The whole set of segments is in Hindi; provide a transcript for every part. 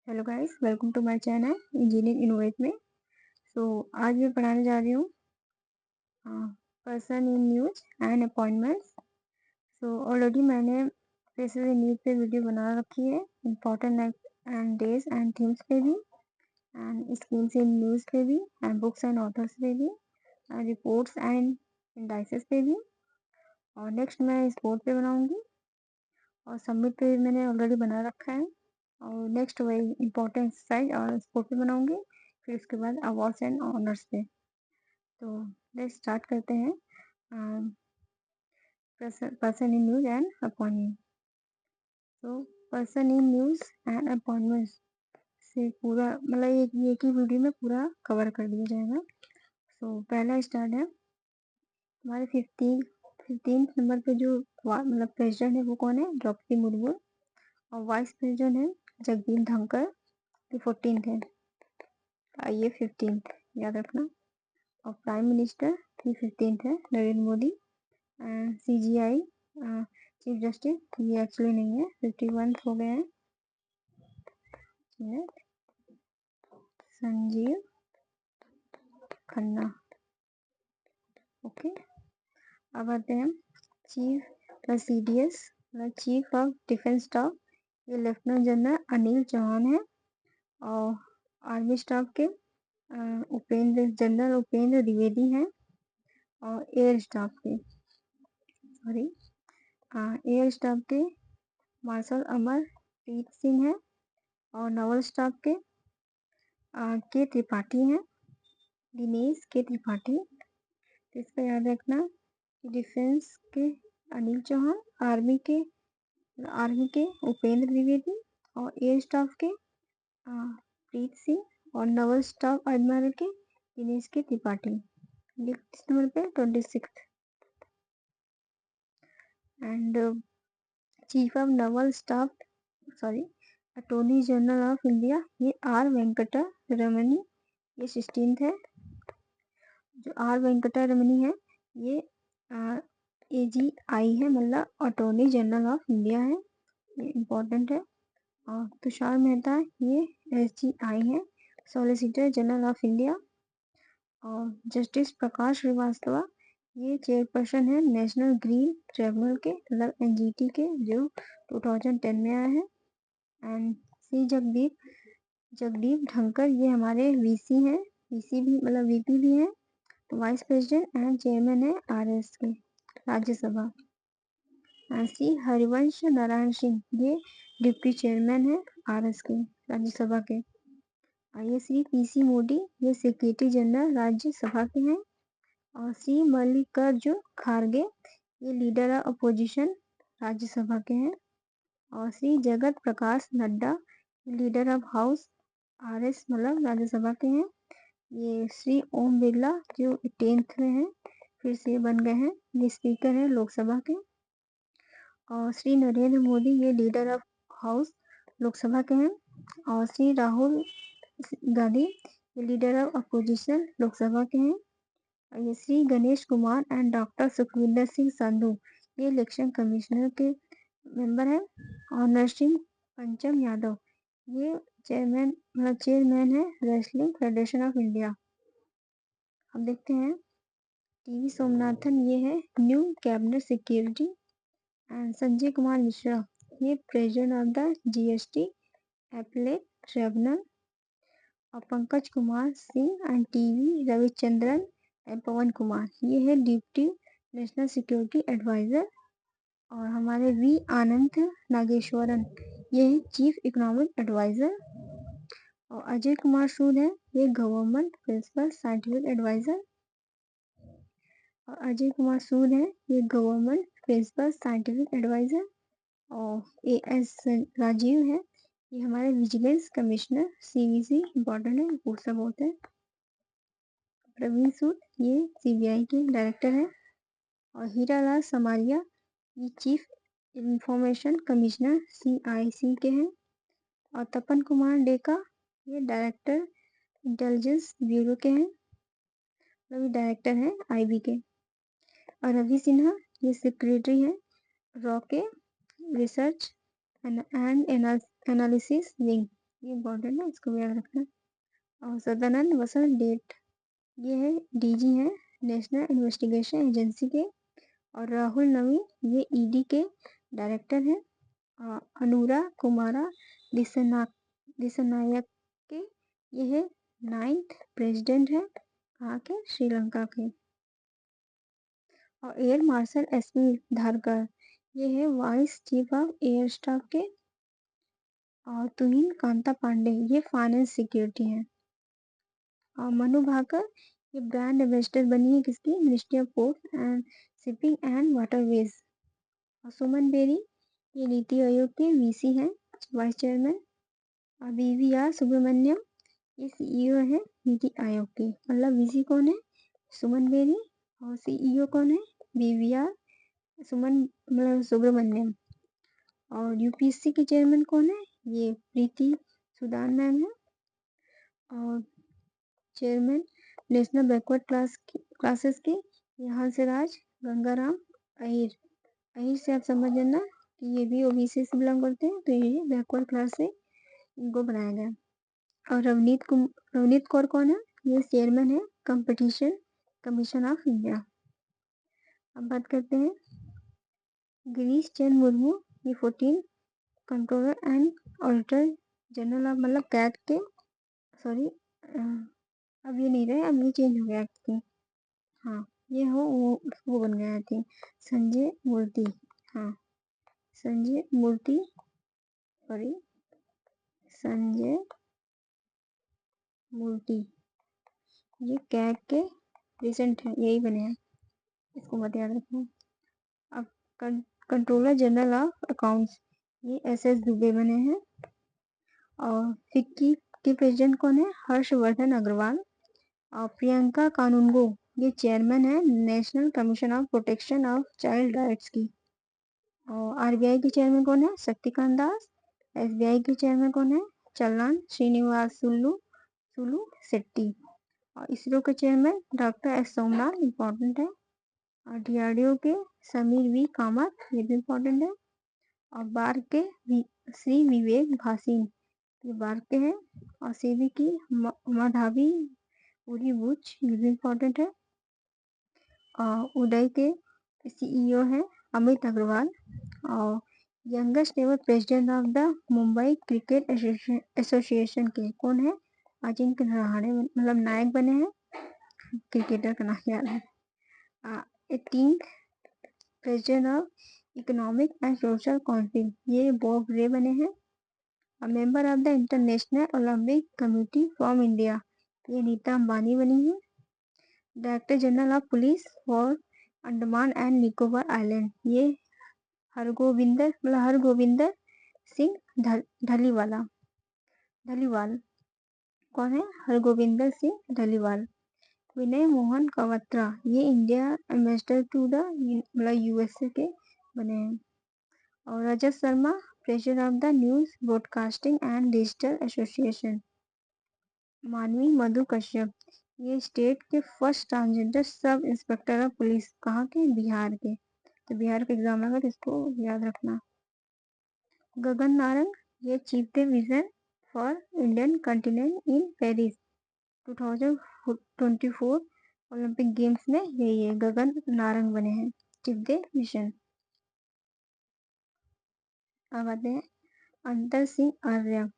Hello guys, welcome to my channel engineer innovate में। आज मैं पढ़ाने जा रही हूँ person in news and appointments. Already मैंने प्लेसेस इन न्यूज पे वीडियो बना रखी है, important and days and themes पे भी, एंड स्कीम्स इन न्यूज पे भी, एंड बुक्स एंड ऑथर्स पे भी, एंड रिपोर्ट्स एंड इंडाइसेस पे भी। और नेक्स्ट मैं स्पोर्ट पे बनाऊंगी, और सबमिट पे मैंने ऑलरेडी बना रखा है। और नेक्स्ट वही इम्पोर्टेंट एक्सरसाइज और स्पोर्ट पे बनाऊंगी, फिर उसके बाद अवार्ड्स एंड ऑनर्स पे। तो लेट्स स्टार्ट करते हैं person in news and appointment. तो person in news and appointment से पूरा मतलब एक ही वीडियो में पूरा कवर कर दिया जाएगा। पहला स्टार्ट है हमारे 15 नंबर पे जो मतलब प्रेसिडेंट है वो कौन है? द्रौपदी मुर्मू। और वाइस प्रेसिडेंट है जगदीप धनखड़, जो 14th है। ये 15th याद रखना। और प्राइम मिनिस्टर 15th है Narendra Modi. CGI chief justice ये एक्चुअली नहीं है, 51 हो गए हैं, संजीव खन्ना। ओके, अब आते हैं चीफ CDS मतलब चीफ ऑफ डिफेंस स्टाफ। ये लेफ्टिनेंट जनरल अनिल चौहान है। और आर्मी स्टाफ के जनरल उपेंद्र द्विवेदी हैं। और एयर स्टाफ के मार्शल अमरप्रीत सिंह है। और नावल स्टाफ के त्रिपाठी हैं, दिनेश के त्रिपाठी। तो इसका याद रखना कि डिफेंस के अनिल चौहान, आर्मी के उपेंद्र द्विवेदी, और एयर स्टाफ के प्रीत सिंह, और नावल स्टाफ एडमिरल के दिनेश के त्रिपाठी। नंबर पे 26 and chief of novel staff attorney general of India ये आर वेंकटा रमनी, ये 16th है। जो आर वेंकटा रमनी है ये AGI है, मतलब अटॉर्नी जनरल ऑफ इंडिया है, ये इम्पोर्टेंट है। और तुषार मेहता ये SGI है, सॉलिसिटर जनरल ऑफ इंडिया। और जस्टिस प्रकाश श्रीवास्तव ये चेयरपर्सन है नेशनल ग्रीन ट्रिब्यूनल के, मतलब NGT के, जो 2010 में आया है। एंड सी जगदीप धनखड़ ये हमारे VC हैं, VC भी मतलब VP भी हैं, वाइस प्रेसिडेंट एंड चेयरमैन है RS के राज्यसभा। सी हरिवंश नारायण सिंह ये डिप्टी चेयरमैन है RS के राज्यसभा के। ये श्री PC मोदी ये सेक्रेटरी जनरल राज्यसभा के हैं। और श्री मल्लिकार्जुन खड़गे ये लीडर ऑफ अपोजिशन राज्यसभा के हैं। और Shri Jagat Prakash Nadda leader of house RS मतलब राज्यसभा के हैं। ये श्री ओम बिरला जो 10th में है, फिर से बन गए हैं, ये स्पीकर है लोकसभा के। और श्री नरेंद्र मोदी ये लीडर ऑफ हाउस लोकसभा के हैं। और श्री राहुल गांधी ये लीडर ऑफ अपोजिशन लोकसभा के हैं। और ये श्री गणेश कुमार एंड डॉक्टर सुखविंदर सिंह संधू ये इलेक्शन कमिश्नर के मेंबर हैं। और नरसिंह पंचम यादव ये चेयरमैन है रेसलिंग फेडरेशन ऑफ इंडिया। अब देखते हैं TV सोमनाथन ये है new cabinet secretary. And Sanjay Kumar Mishra ये president of the GST appellate tribunal. और Pankaj Kumar Singh and TV Ravichandran and Pawan Kumar ये है डिप्टी नेशनल सिक्योरिटी एडवाइजर। और हमारे V आनंद नागेश्वरन ये है चीफ इकोनॉमिक एडवाइजर। और अजय कुमार सूद है ये गवर्नमेंट प्रिंसिपल साइंटिफिक एडवाइजर। और अजय कुमार सूद है ये गवर्नमेंट प्रिंसिपल साइंटिफिक एडवाइजर। और AS राजीव है ये हमारे विजिलेंस कमिश्नर CVC, इम्पोर्टेंट है, पूछ सब होते हैं। प्रवीण सूद ये CBI के डायरेक्टर है। और हीरालाल समारिया ये चीफ इंफॉर्मेशन कमिश्नर CIC के हैं। और तपन कुमार डेका ये डायरेक्टर इंटेलिजेंस ब्यूरो के हैं, मतलब डायरेक्टर हैं IB के। और रवि सिन्हा ये सेक्रेटरी है रॉ के रिसर्च एंड एनालिसिस विंग। ये इम्पोर्टेंट है, इसको भी याद रखना। और सदानंद वसंत डेट, ये है डीजी हैं नेशनल इन्वेस्टिगेशन एजेंसी के। और राहुल नवीन ये ईडी के डायरेक्टर हैं। अनुरा कुमारा दिसनायक के, ये है 9th प्रेसिडेंट है कहाँ के, श्रीलंका के। और एयर मार्शल एसपी धारकर, ये है vice chief of air staff के। और तुहिन कांता पांडे, ये फाइनेंस सिक्योरिटी है। और मनु भाकर, ये ब्रांड एम्बेसडर बनी है किसकी, ministry of port and shipping and waterways. और सुमन बेरी, ये नीति आयोग के वीसी हैं, वाइस चेयरमैन। और बीवीआर सुब्रमण्यम, ये सीईओ है नीति आयोग के। मतलब वीसी कौन है, सुमन बेरी। और सीईओ कौन है, बीवीआर सुमन मतलब सुब्रमण्यम। और यूपीएससी के चेयरमैन कौन है, ये प्रीति सुदान मैम है। और चेयरमैन नेशनल बैकवर्ड क्लासेस के, यहाँ से राज गंगाराम अहिर। अहिर से आप समझ लेना कि ये भी ओबीसी से बिलोंग करते हैं, तो ये बैकवर्ड क्लास से इनको बनाया गया। और रवनीत कौर कौन है, ये चेयरमैन है कंपटीशन कमीशन ऑफ इंडिया। अब बात करते हैं गिरीश चंद्र मुर्मू, ये 14 controller and auditor general of मतलब कैट के, सॉरी अब ये नहीं रहे, अब ये चेंज हो गया एक्चुअली। हाँ ये वो बन गया थी संजय मूर्ति। हाँ संजय मूर्ति, सॉरी संजय मूर्ति, ये कैग के रिसेंट है, यही बने हैं, इसको मत याद रखना। अब कंट्रोलर जनरल ऑफ अकाउंट्स, ये एसएस दुबे बने हैं। और फिक्की के प्रेसिडेंट कौन है, हर्षवर्धन अग्रवाल। और प्रियंका कानूनगो, ये चेयरमैन है national commission of protection of child rights की। और आरबीआई के चेयरमैन कौन है, शक्तिकांत दास। एसबीआई के चेयरमैन कौन है, चलान श्रीनिवास सुलू शेट्टी। और इसरो के chairman doctor S Somnath, important है। और डीआरडीओ के समीर वी कामत, ये भी इम्पोर्टेंट है। और बार के श्री विवेक भासीन, ये बार के हैं। और सेबी की मधावी पूरी बुच, ये भी इम्पोर्टेंट है। उदय के सीईओ है अमित अग्रवाल। और youngest ever president of the Mumbai cricket association के कौन है, अजिंक्य रहाणे, मतलब नायक बने हैं, क्रिकेटर का नाम याद है। 18th president of economic and social council, ये बॉब रे बने हैं। Member of the international Olympic committee from India, ये नीता अंबानी बनी है। Director general of police for Andaman and Nicobar island, ये हरगोविंदर सिंह ढलीवाल कौन है, हरगोविंदर सिंह ढलीवाल। विनय मोहन कवत्रा, ये इंडिया एम्बेसडर टू द मतलब यूएसए के बने हैं। और Rajat Sharma, president of the news broadcasting and digital association. Manvi Madhu Kashyap, ये स्टेट के first transgender sub inspector of police, कहाँ के, बिहार के। तो बिहार का एग्जाम लगा तो इसको याद रखना। गगन नारंग, ये chief the vision for Indian continent in Paris 2024 Olympic games में, यही है गगन नारंग बने हैं चीफ द मिशन। अब आते हैं अंतर सिंह आर्य,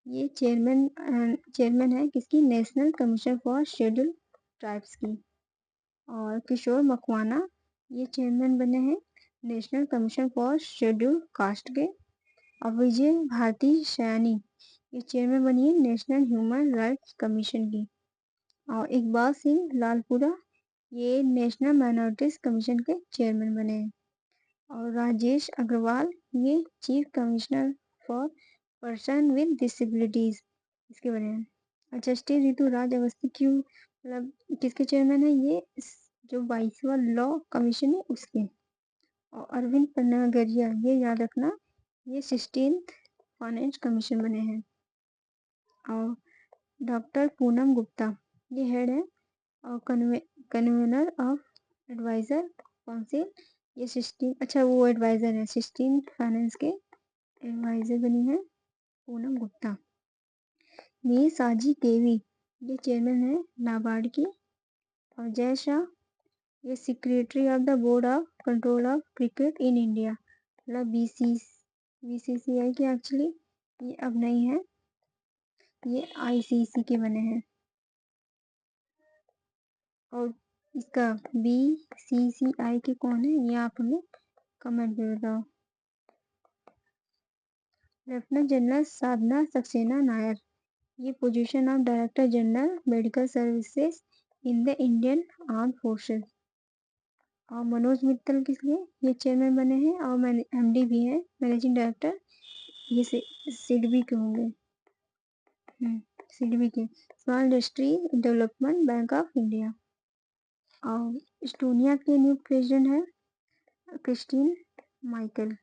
ये चेयरमैन है किसकी, national commission for scheduled tribes की। और किशोर मकवाना, ये चेयरमैन बने हैं national commission for scheduled caste के। और विजय भारती सयानी, ये चेयरमैन बनी है नेशनल ह्यूमन राइट्स कमीशन की। और इकबाल सिंह लालपुरा, ये नेशनल माइनॉरिटीज कमीशन के चेयरमैन बने हैं। और राजेश अग्रवाल, ये chief commissioner for person with disabilities, इसके बने हैं। और जस्टिस ऋतु राज अवस्थी क्यों मतलब किसके चेयरमैन है, ये जो 22वां लॉ कमीशन है उसके। और अरविंद पन्नागरिया, ये याद रखना, ये 16th फाइनेंस कमीशन बने हैं। और डॉक्टर पूनम गुप्ता, ये हेड है और कन्वेनर ऑफ एडवाइजर काउंसिल, ये 16 अच्छा वो एडवाइजर है 16th फाइनेंस के एडवाइजर बनी है पूनम गुप्ता। मीर साजी केवी, ये चेयरमैन है नाबार्ड की। और जय शाह, ये secretary of the board of control of cricket in India, मतलब बीसीसीआई की एक्चुअली ये अब नहीं है, ये आईसीसी के बने हैं। और इसका बीसीसीआई के कौन है ये आप हमें कमेंट में बताओ। लेफ्टिनेंट जनरल साधना सक्सेना नायर, ये position of director general medical services in the Indian arm forces. और मनोज मित्तल किस लिए ये चेयरमैन बने हैं और एमडी भी है, मैनेजिंग डायरेक्टर, ये सिडबी के होंगे। सिडबी के small industry development bank of India. और एस्टोनिया के न्यू प्रेसिडेंट है क्रिस्टीन माइकल।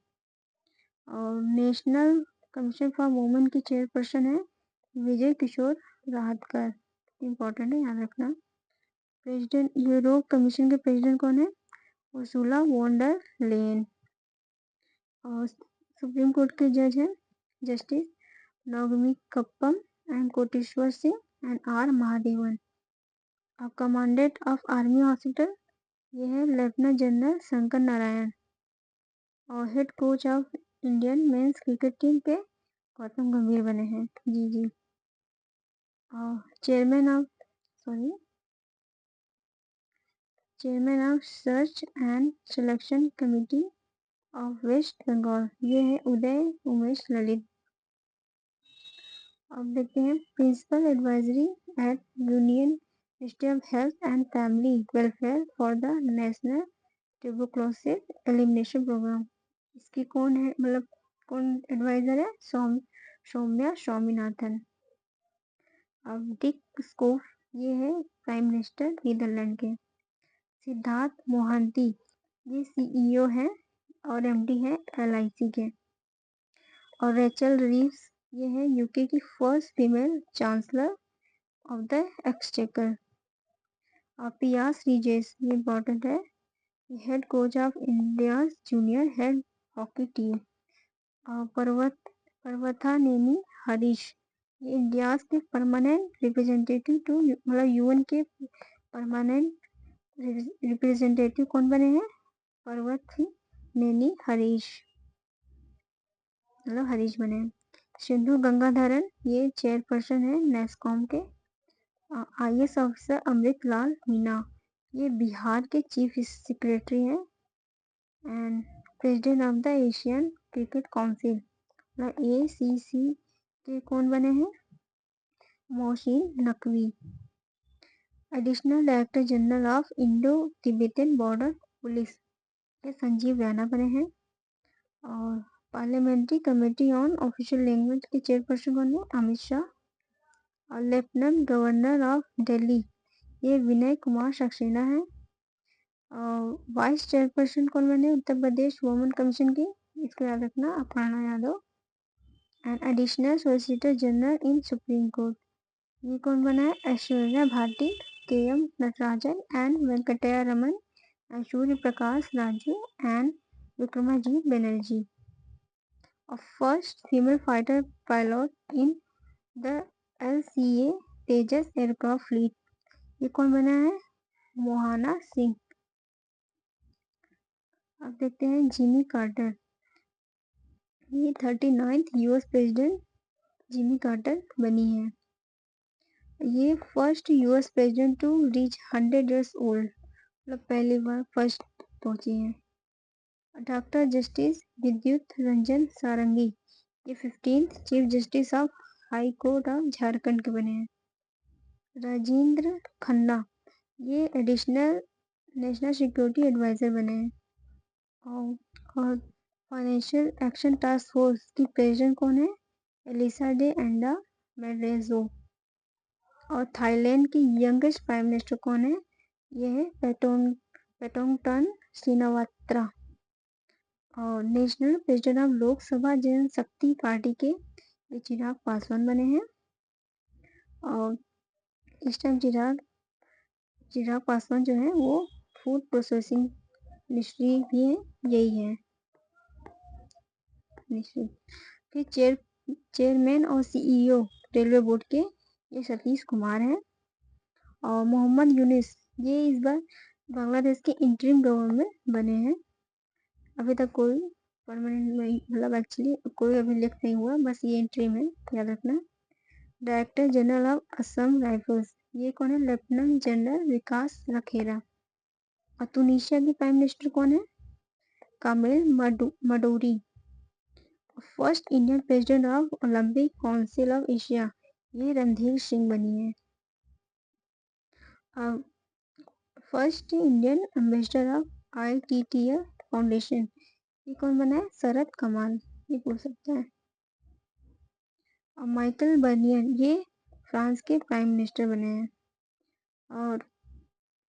और नेशनल कमीशन फॉर वुमेन की चेयरपर्सन है विजय किशोर राहतकर, इम्पोर्टेंट है याद रखना। प्रेसिडेंट यूरोप कमीशन के प्रेसिडेंट कौन है, उर्सुला वॉन डर लेयन। और सुप्रीम कोर्ट के जज हैं justice Nongmeikapam and Koteswar Singh and R Mahadevan. और कमांडेंट ऑफ आर्मी हॉस्पिटल ये है लेफ्टिनेंट जनरल शंकर नारायण। और head coach of Indian men's cricket team के गौतम गंभीर बने हैं। जी। और chairman of search and selection committee of West Bengal, ये है उदय उमेश ललित। अब देखते हैं principal advisory at union ministry of health and family welfare for the national tuberculosis elimination programme, इसकी कौन है, मतलब कौन एडवाइजर है, सौम्या स्वामीनाथन। अब डिक स्कोफ, ये है प्राइम मिनिस्टर नीदरलैंड के। सिद्धार्थ मोहंती, ये सीईओ है और एमडी है एलआईसी के। और रेचल रीव्स, ये है यूके की first female chancellor of the exchequer. और पियास रिजेश, ये इम्पोर्टेंट है, head coach of India junior head hockey team. और पर्वथा नेमी हरीश, ये इंडिया के परमानेंट रिप्रेजेंटेटिव टू, मतलब यूएन के परमानेंट रिप्रेजेंटेटिव कौन बने हैं, पर्वत नेनी हरीश, मतलब हरीश बने हैं। सिंधु गंगाधरन, ये चेयरपर्सन है नेस्कॉम के। आईएएस ऑफिसर अमृत लाल मीना, ये बिहार के चीफ सेक्रेटरी हैं। And president of the Asian cricket council, ACC के कौन बने हैं, Mohsin Naqvi. Additional director general of Indo Tibetan border police, ये संजीव रैना बने हैं। और parliamentary committee on official language के चेयरपर्सन कौन है, अमित शाह। और लेफ्टिनेंट गवर्नर ऑफ दिल्ली, ये विनय कुमार सक्सेना है। और वाइस चेयरपर्सन कौन बने, उत्तर प्रदेश वुमेन कमीशन की, इसको याद रखना Aparna Yadav. And additional solicitor general in supreme court, ये कौन बना है, Aishwarya Bhati, KM Natarajan and Venkataraman and Surya Prakash Raju and Vikramjit Banerjee. और first female fighter pilot in the LCA Tejas aircraft fleet, ये कौन बना है, मोहाना सिंह। अब देखते हैं जिमी कार्टर, ये 39th US president Jimmy Carter बनी है। ये first US president to reach 100 years old, मतलब पहली बार फर्स्ट पहुंची है। डॉक्टर जस्टिस विद्युत रंजन सारंगी, ये 15th chief justice of high court of Jharkhand के बने हैं। राजेंद्र खन्ना, ये एडिशनल नेशनल सिक्योरिटी एडवाइजर बने हैं। और फाइनेंशियल एक्शन टास्क फोर्स की प्रेसिडेंट कौन है, एलिसा डे एंडा मेड्रेजो। और थाईलैंड की यंगेस्ट प्राइम मिनिस्टर कौन है, ये है पेटोंगटन श्रीनवात्रा। और national president of Lok Sabha Janshakti party के चिराग पासवान बने हैं। और इस टाइम चिराग पासवान जो है वो फूड प्रोसेसिंग मिनिस्ट्री भी है, यही है मिनिस्ट्री। फिर चेयरमैन और सीईओ रेलवे बोर्ड के ये सतीश कुमार हैं। और मोहम्मद यूनिस ये इस बार बांग्लादेश के इंटरिम गवर्नमेंट बने हैं। अभी तक कोई परमानेंट नहीं, मतलब एक्चुअली कोई अभिलेख नहीं हुआ, बस ये इंटरिम है, याद रखना। Director general of Assam rifles ये कौन है? Lieutenant general Vikas Lakhera. और तुनिशिया की प्राइम मिनिस्टर कौन है? Kamel Madouri. First Indian president of Olympic council of Asia ये रणधीर सिंह बनी है। First Indian ambassador of ITTF foundation ये कौन बना है? शरद कमाल, ये पूछ सकते हैं। और माइकल बर्नियर ये फ्रांस के प्राइम मिनिस्टर बने हैं। और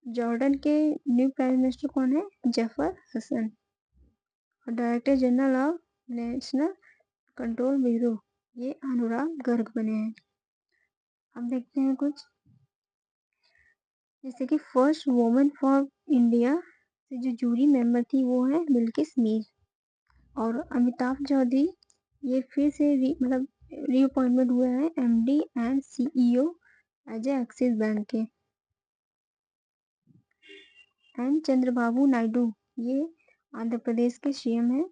जॉर्डन के न्यू प्राइम मिनिस्टर कौन है? जफर हसन। और director general of national control bureau ये अनुराग गर्ग बने हैं। अब देखते हैं कुछ, जैसे कि फर्स्ट वुमेन फॉर इंडिया से जो जूरी मेंबर थी वो है बिल्किस मीर। और अमिताभ चौधरी ये फिर से मतलब रीअपॉइंटमेंट हुए हैं MD एंड CEO एज एक्सिस बैंक के। एंड चंद्रबाबू नायडू ये आंध्र प्रदेश के CM हैं।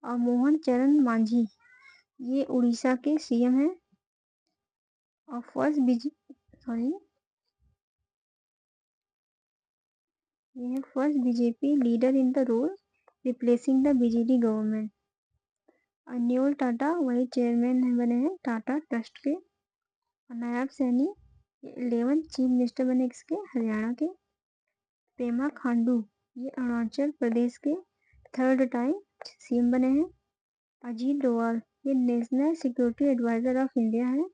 और मोहन चरण मांझी ये उड़ीसा के CM हैं। और first BJP leader in the role replacing the BJD government. Noel Tata वही चेयरमैन बने हैं टाटा ट्रस्ट के। और नायब सैनी 11 चीफ मिनिस्टर बने किसके? हरियाणा के। पेमा खांडू ये अरुणाचल प्रदेश के 3rd टाइम CM बने हैं। अजीत डोवाल ये national security adviser of India है।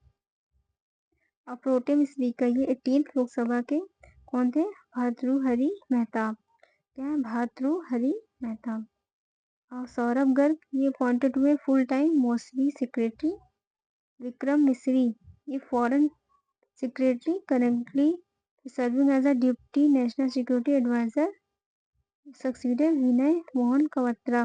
और प्रोटेम स्पीकर ये 18th लोकसभा के कौन थे? भर्तृहरि मेहताब। क्या है? भर्तृहरि मेहताब। और सौरभ गर्ग ये अपॉइंटेड हुए फुल टाइम मौसमी सेक्रेटरी। विक्रम मिश्री ये foreign secretary currently serving as a deputy national security adviser succeeded Vinay Mohan Kwatra.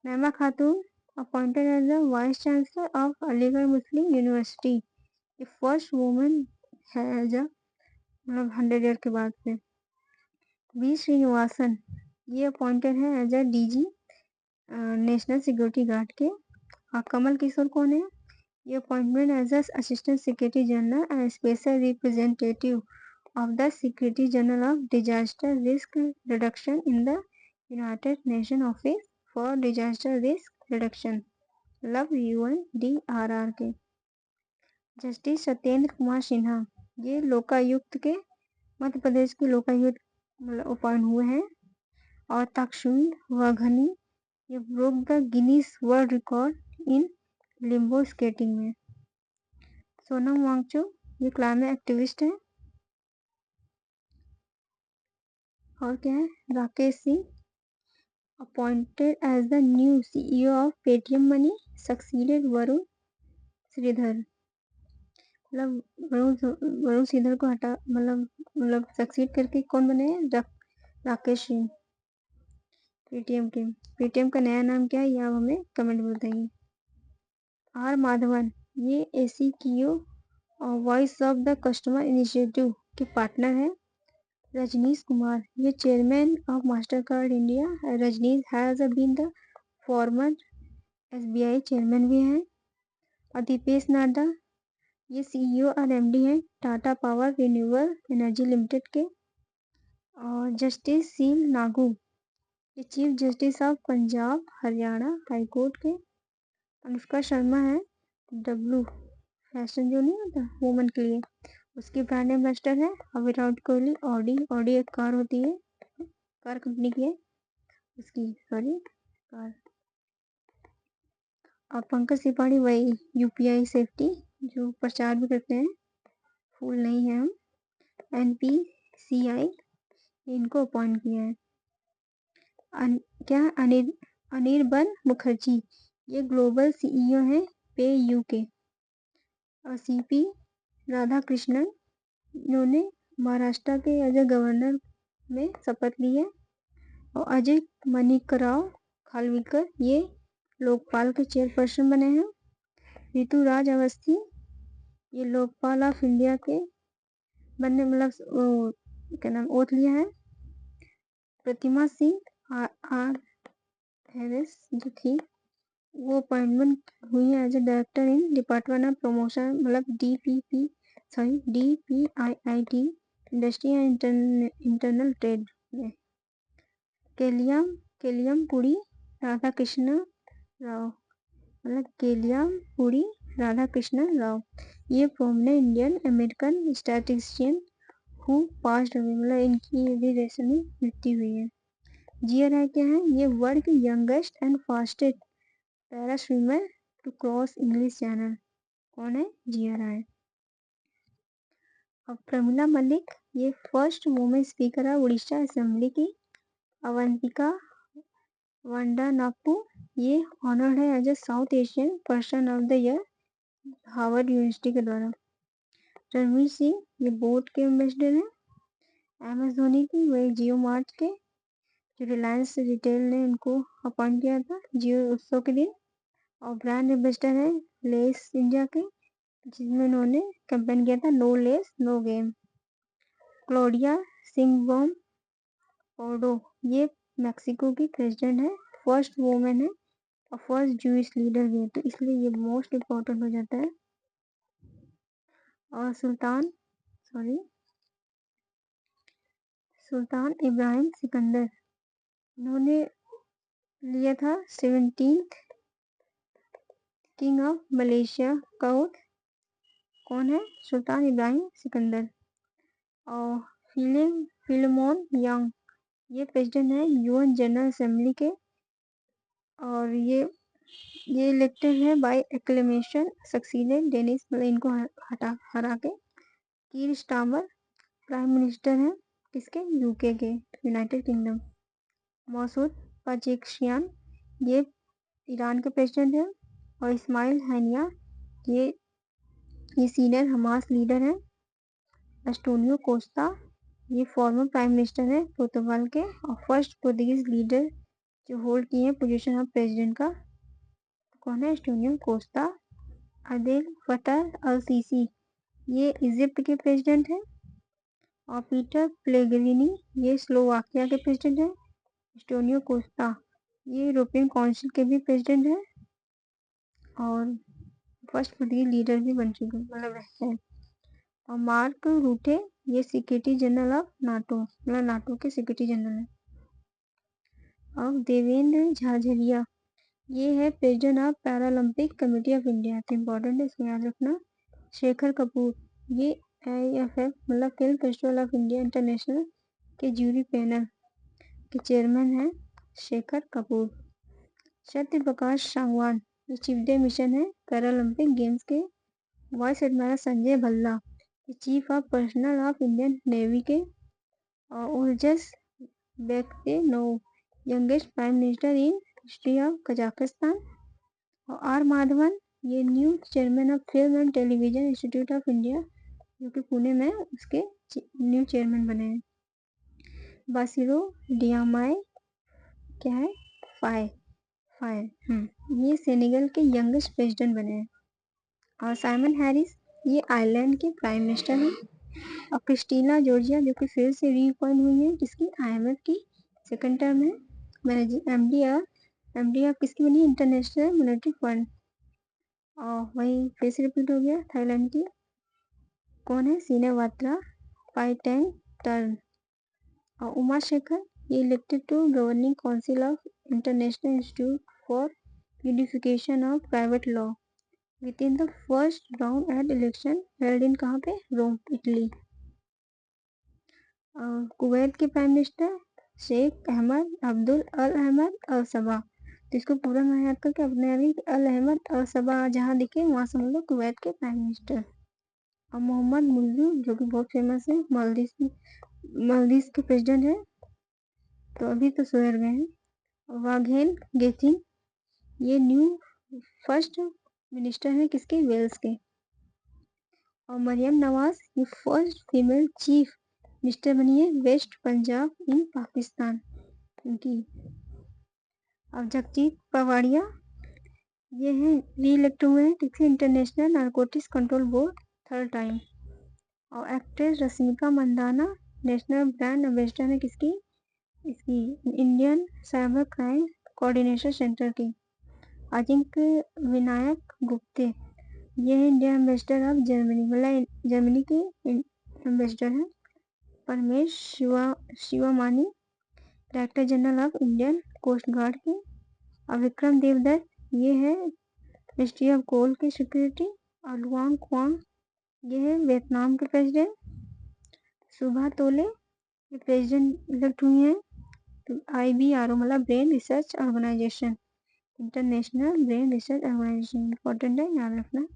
Naima Khatoon appointed as the vice chancellor of Aligarh Muslim university. ये फर्स्ट वुमेन है एज मतलब 100 ईयर के बाद से। वी श्रीनिवासन ये अपॉइंटेड है as a DG national security guard के। और कमल किशोर कौन है? ये appointment as assistant secretary general and special representative of the secretary general of disaster risk reduction in the United Nation office for disaster risk reduction love UNDRR के। जस्टिस सत्येंद्र कुमार सिन्हा ये लोकायुक्त के मध्य प्रदेश के लोकायुक्त मतलब अपॉइंट हुए हैं। और तक्षुण वाघनी ये broke the Guinness world record in Limbo skating में। सोनम वांगचुक ये क्लाइमेट एक्टिविस्ट है। और क्या है? Rakesh Singh appointed as the new CEO of Paytm Money succeeded Varun Sridhar. मतलब वरुण श्रीधर को हटा मतलब सक्सीड करके कौन बने हैं? राकेश सिंह पेटीएम के। पेटीएम का नया नाम क्या है ये आप हमें कमेंट में बताइए। R माधवन ये ACQO और voice of the customer initiative के पार्टनर हैं। रजनीश कुमार ये chairman of Mastercard India. Rajnish has been the former SBI chairman भी हैं। और दीपेश नाडा ये CEO और MD हैं Tata power renewable energy limited के। और जस्टिस सील नागू ये chief justice of Punjab Haryana high court के। अनुष्का शर्मा है W फैशन जो नहीं होता वुमेन के लिए उसकी ब्रांड एम्बेसडर है। और विराट कोहली ऑडी एक कार होती है, कार कंपनी की है उसकी कार। और पंकज त्रिपाठी वही UPI सेफ्टी जो प्रचार भी करते हैं, फुल नहीं है हम। NPCI इनको अपॉइंट किया है। क्या अनिर्बन मुखर्जी ये ग्लोबल CEO है PayU के। और CP राधाकृष्णन इन्होंने महाराष्ट्र के एज ए गवर्नर में शपथ ली है। और अजय मणिकराव खालविलकर ये लोकपाल के चेयरपर्सन बने हैं। ऋतुराज अवस्थी ये लोकपाल ऑफ इंडिया के बनने क्या नाम ओथ लिया है। प्रतिमा सिंह आर हैरिस जो थी वो अपॉइंटमेंट हुई है as a director in department of promotion DPIIT industry and internal trade में। केलियमपुरी राधा कृष्ण राव केलियमपुरी राधा कृष्ण राव ये prominent Indian American statistician who passed away इनकी भी रिसेंटली मृत्यु हुई है। GRI क्या है? ये वर्ल्ड की youngest and fastest para swimmer to cross English Channel. कौन है? GRI। अब प्रमिला मलिक ये फर्स्ट वुमेन स्पीकर है उड़ीसा असेंबली की। अवंतिका वंडानापू ये ऑनर्ड है as a South Asian person of the year Harvard University के द्वारा। रणवीर सिंह ये बोट के एम्बेसडर हैं। MS धोनी की वही जियो मार्ट के जो रिलायंस रिटेल ने इनको अपॉइंट किया था जियो उत्सव के दिन। और ब्रांड एम्बेसडर है लेस इंडिया के जिसमें उन्होंने कैंपेन किया था no Lay's no game. Claudia Sheinbaum Pardo ये मैक्सिको की प्रेसिडेंट है। फर्स्ट वुमेन है और फर्स्ट जूइश लीडर भी है तो इसलिए ये मोस्ट इम्पोर्टेंट हो जाता है। और सुल्तान इब्राहिम सिकंदर इन्होंने लिया था 17th किंग ऑफ मलेशिया का ओथ। कौन है? सुल्तान इब्राहिम सिकंदर। और फिलेमोन यंग ये प्रेसिडेंट है UN जनरल असेंबली के। और ये इलेक्टेड है बाय एक्लेमेशन सक्सीडेड डेनिस इनको हरा के। कीर स्टामर प्राइम मिनिस्टर है किसके? UK के यूनाइटेड किंगडम। मसूद पजेशियान ये ईरान के प्रेसिडेंट है। और इस्माइल हानिया ये सीनियर हमास लीडर है। एस्टोनियो कोस्टा ये फॉर्मर प्राइम मिनिस्टर है पुर्तगाल के और फर्स्ट पोर्तुगीज लीडर जो होल्ड किए हैं पोजीशन ऑफ प्रेसिडेंट का। कौन है? एस्टोनियो कोस्टा। अदेल फतर अल सीसी ये इजिप्ट के प्रेसिडेंट है। और पीटर प्लेग्रिनी ये स्लोवाकिया के प्रेसिडेंट है। एस्टोनियो कोस्टा ये यूरोपियन काउंसिल के भी प्रेसिडेंट है और फर्स्ट पोर्तुगीज लीडर भी बन चुके रहते हैं। और मार्क रूटे ये secretary general of NATO NATO के सेक्रेटरी जनरल है। और देवेंद्र झाझरिया ये है president of Paralympic committee of India तो इम्पोर्टेंट है इसको याद रखना। शेखर कपूर ये AIFF film festival of India international के जूरी पैनल के चेयरमैन हैं शेखर कपूर। सत्य प्रकाश सांगवान ये चीफ डे मिशन है पैरालंपिक गेम्स के। Vice admiral Sanjay Bhalla chief of personal of Indian navy के। और उर्जस Bektenov youngest prime minister in history of Kazakhstan. और R माधवन ये new chairman of film and television institute of India जो कि पुणे में उसके न्यू चेयरमैन बने हैं। बासिरो डियामाय क्या है? फाय ये सेनेगल के यंगेस्ट प्रेसिडेंट बने हैं। और साइमन हैरिस ये आयरलैंड के प्राइम मिनिस्टर हैं। और क्रिस्टीना जॉर्जिया जो कि फिर से रीअपॉइंट हुई है जिसकी IMF की सेकंड टर्म है। MD ऑफ किसकी बनी? International monetary fund. और वही फिर से रिपीट हो गया थाईलैंड की। कौन है? Shinawatra Paetongtarn. और उमा शेखर ये elected to governing council of international institute for unification of private law within the first round at election held in कहाँ पे? Rome Italy. कुवैत के prime minister Sheikh Ahmad Abdul Al Ahmad Al Sabah तो इसको पूरा मैं याद करके अपने अल अहमद अल सबा जहाँ दिखे वहाँ समझ लो कुवैत के प्राइम मिनिस्टर। और मोहम्मद मुल्लू जो कि बहुत फेमस है मालदीव के प्रेसिडेंट है तो अभी तो सुधर गए हैं। वाघेन गेथिंग ये न्यू फर्स्ट मिनिस्टर है किसके? वेल्स के। और मरियम नवाज ये फर्स्ट फीमेल चीफ मिनिस्टर बनी है वेस्ट पंजाब इन पाकिस्तान उनकी। अब जगजीत पवाड़िया ये है री-इलेक्ट हुए हैं किसी international narcotics control board 3rd time. और actress Rashmika Mandanna national brand ambassador है किसकी, इसकी Indian cyber crime coordination centre की। अजिंक्य विनायक गुप्ते ये है इंडिया एम्बेसडर ऑफ जर्मनी, मतलब जर्मनी के एम्बेसडर हैं। Paramesh Sivamani director general of Indian coast guard के। और विक्रम देवदत्त ये है मिनिस्ट्री ऑफ कोल की सिक्योरिटी। और लुआंग क्वांग ये है वियतनाम के प्रेसिडेंट। सुभा तोले ये प्रेसिडेंट इलेक्ट हुई हैं। तो IBRO मतलब brain research organisation, international brain research organisation, important है याद रखना।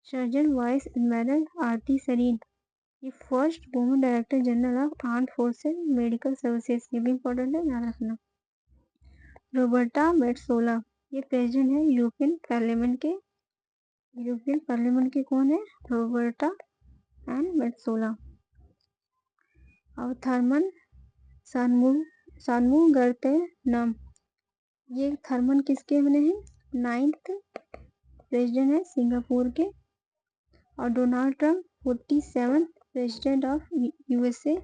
Surgeon vice admiral Arti Sarin ये first women director general of armed forces medical services, ये भी इंपॉर्टेंट है याद रखना। रोबर्टा मेट्सोला ये प्रेसिडेंट है यूरोपियन पार्लियामेंट के। यूरोपियन पार्लियामेंट के कौन है, रोबर्टा एंड मेट्सोला। और थर्मन सानमुगरतनम ये थर्मन किसके बने हैं, 9th प्रेसिडेंट है सिंगापुर के। और Donald Trump 47th president of USA।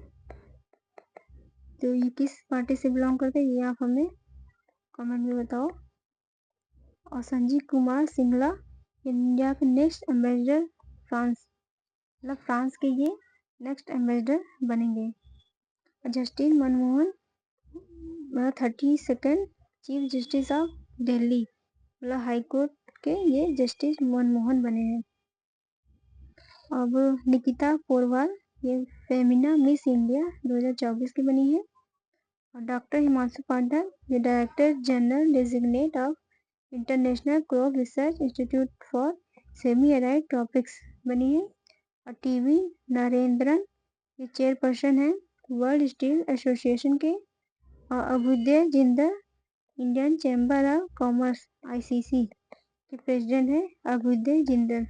तो ये किस पार्टी से बिलोंग करते हैं ये आप हमें कमेंट में बताओ। और संजीव कुमार सिंगला इंडिया के नेक्स्ट एम्बेसडर फ्रांस, मतलब फ्रांस के ये नेक्स्ट एम्बेसडर बनेंगे। Justice Manmohan 32nd chief justice of Delhi, मतलब हाई कोर्ट के ये जस्टिस मनमोहन बने हैं। अब निकिता पोरवाल ये फेमिना मिस इंडिया 2024 की बनी है। और डॉक्टर हिमांशु पांडा ये director general designate of international crop research institute for semi arid topics बनी है। और टीवी नरेंद्रन ये चेयरपर्सन है वर्ल्ड स्टील एसोसिएशन के। और Abhyuday Jindal Indian chamber of commerce ICC के प्रेसिडेंट है अभ्युदय जिंदल।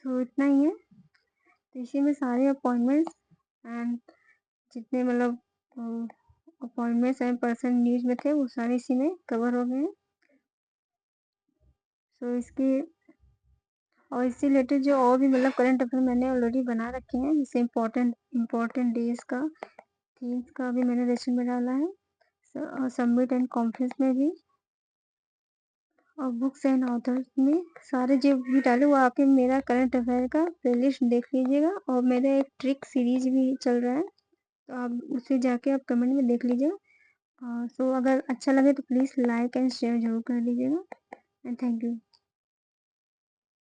सो इतना ही है। तो इसी में सारे अपॉइंटमेंट्स एंड जितने मतलब अपॉइंटमेंट्स एंड पर्सन न्यूज में थे वो सारे इसी में कवर हो गए हैं। सो इसके और इससे रिलेटेड जो और भी मतलब करंट अफेयर मैंने ऑलरेडी बना रखे हैं, जैसे इम्पोर्टेंट डेज का थीम्स का भी मैंने लेसन में डाला है। और सबमिट एंड कॉन्फ्रेंस में भी और बुक्स एंड ऑथर्स में सारे जो भी डाले वो आके मेरा करंट अफेयर का प्लेलिस्ट देख लीजिएगा। और मेरा एक ट्रिक सीरीज भी चल रहा है तो आप उसे जाके आप कमेंट में देख लीजिएगा। सो अगर अच्छा लगे तो प्लीज़ लाइक एंड शेयर जरूर कर दीजिएगा एंड थैंक यू।